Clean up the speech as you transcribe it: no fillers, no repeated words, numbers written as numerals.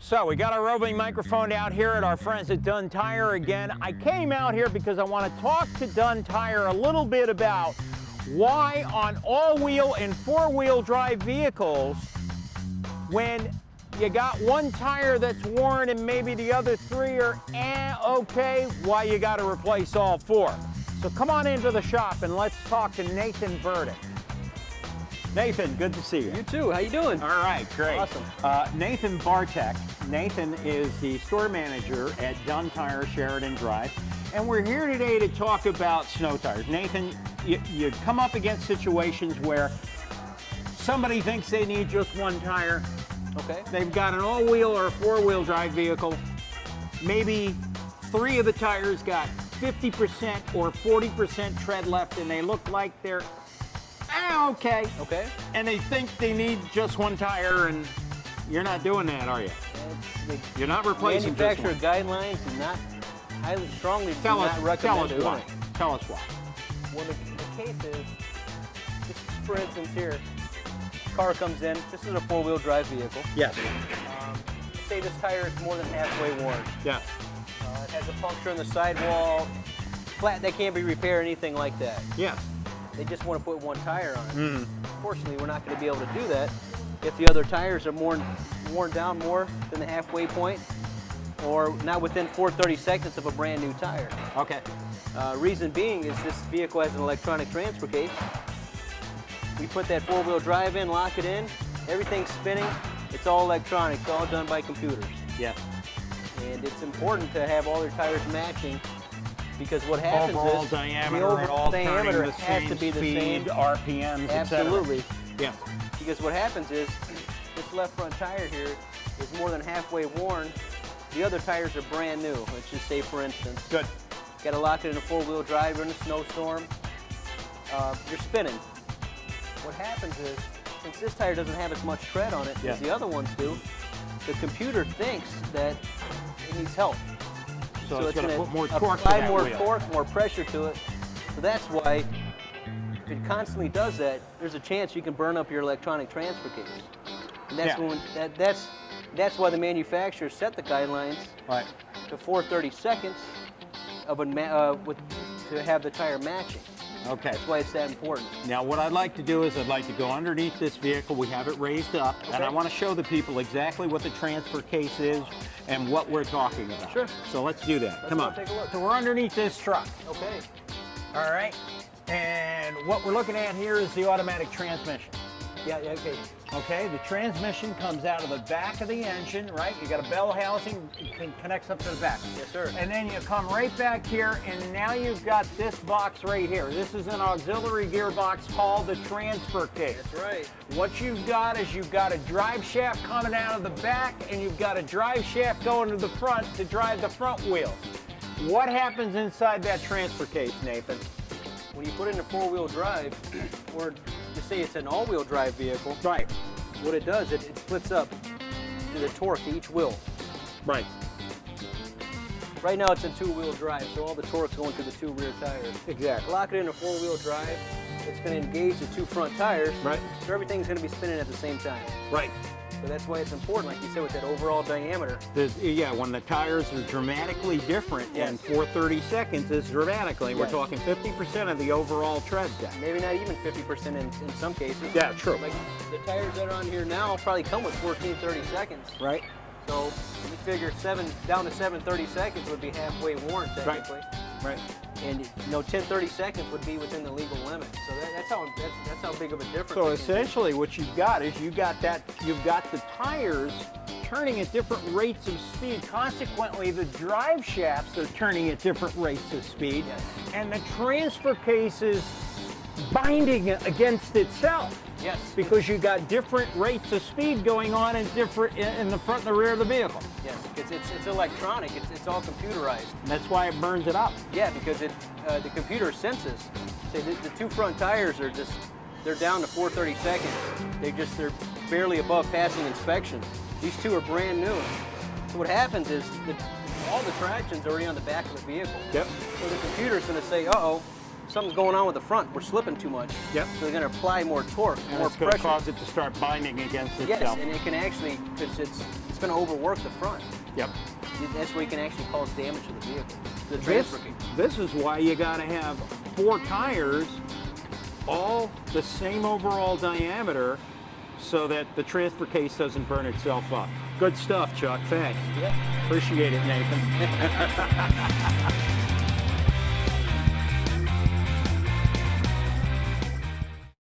So we got our roving microphone out here at our friends at Dunn Tire again. I came out here because I want to talk to Dunn Tire a little bit about why on all-wheel and four-wheel drive vehicles, when you got one tire that's worn and maybe the other three are okay, why you got to replace all four. So come on into the shop and let's talk to Nathan Burdick. Nathan, good to see you. You too. How you doing? All right, great. Awesome. Nathan Bartek. Nathan is the store manager at Dunn Tire, Sheridan Drive, and we're here today to talk about snow tires. Nathan, you come up against situations where somebody thinks they need just one tire. Okay. They've got an all-wheel or a four-wheel drive vehicle. Maybe three of the tires got 50% or 40% tread left, and they look like they're okay. Okay. And they think they need just one tire, and you're not doing that, are you? You're not replacing just one. Manufacturer guidelines do not highly strongly Tell do us, not recommend doing why. it. Tell us why. Well, the case is, just for instance here, car comes in. This is a four-wheel drive vehicle. Yes. Say this tire is more than halfway worn. Yeah. It has a puncture in the sidewall, flat that can't be repaired, anything like that. Yes. They just want to put one tire on it. Mm-hmm. Unfortunately, we're not going to be able to do that if the other tires are worn down more than the halfway point, or not within 4/32 of a brand new tire. Okay. Reason being is this vehicle has an electronic transfer case. We put that four-wheel drive in, lock it in, everything's spinning. It's all electronic. It's all done by computers. Yeah. And it's important to have all your tires matching, because what happens overall is diameter, the overall turning diameter the has same to be the speed, same. RPMs, Absolutely. Yeah. Because what happens is this left front tire here is more than halfway worn. The other tires are brand new. Let's just say, for instance, Good. got to lock it in a four-wheel drive, you're in a snowstorm, you're spinning. What happens is, since this tire doesn't have as much tread on it as the other ones do, the computer thinks that it needs help. So it's going to put more torque to apply that more wheel. torque, more pressure to it. So that's why, if it constantly does that, there's a chance you can burn up your electronic transfer case. And that's when that's why the manufacturers set the guidelines to 4/32 of to have the tire matching. Okay. That's why it's that important. Now, what I'd like to do is I'd like to go underneath this vehicle. We have it raised up, and I want to show the people exactly what the transfer case is and what we're talking about. Sure. So let's do that. Come on. Take a look. So we're underneath this truck. Okay. All right. And what we're looking at here is the automatic transmission. Yeah, okay. Okay, the transmission comes out of the back of the engine, right? You got a bell housing, it connects up to the back. Yes, sir. And then you come right back here, and now you've got this box right here. This is an auxiliary gearbox called the transfer case. That's right. What you've got is you've got a drive shaft coming out of the back, and you've got a drive shaft going to the front to drive the front wheel. What happens inside that transfer case, Nathan? When you put in a four-wheel drive, or to say it's an all-wheel drive vehicle, Right. what it does, it splits up the torque to each wheel. Right. Right now it's a two-wheel drive, so all the torque's going to the two rear tires. Exactly. Lock it in a four-wheel drive, it's going to engage the two front tires, Right. so everything's going to be spinning at the same time. Right. So that's why it's important, like you said, with that overall diameter. Yeah, when the tires are dramatically different, and 4/32 is dramatically, we're talking 50% of the overall tread depth. Maybe not even 50% in some cases. Yeah, true. Like the tires that are on here now probably come with 14/32. Right. So you figure down to 7/32 would be halfway worn technically. Right. And 10/32 would be within the legal limit. So that's how big of a difference. So it can be. essentially, what you've got is you've got the tires turning at different rates of speed. Consequently, the drive shafts are turning at different rates of speed, and the transfer case is binding against itself. Yes. Because you got different rates of speed going on in the front and the rear of the vehicle. Yes, because it's electronic. It's all computerized. And that's why it burns it up. Yeah, because the computer senses. Say the two front tires are they're down to 4/32. They're barely above passing inspection. These two are brand new. So what happens is all the traction's already on the back of the vehicle. Yep. So the computer's going to say, uh-oh, something's going on with the front. We're slipping too much. Yep. So they're going to apply more torque, And more it's going to pressure. cause it to start binding against Yes, itself. and it can actually, because it's it's going to overwork the front. Yep. That's where you can actually cause damage to the vehicle, the transfer case. This is why you got to have 4 tires, all the same overall diameter, so that the transfer case doesn't burn itself up. Good stuff, Chuck. Thanks. Yeah. Appreciate it, Nathan.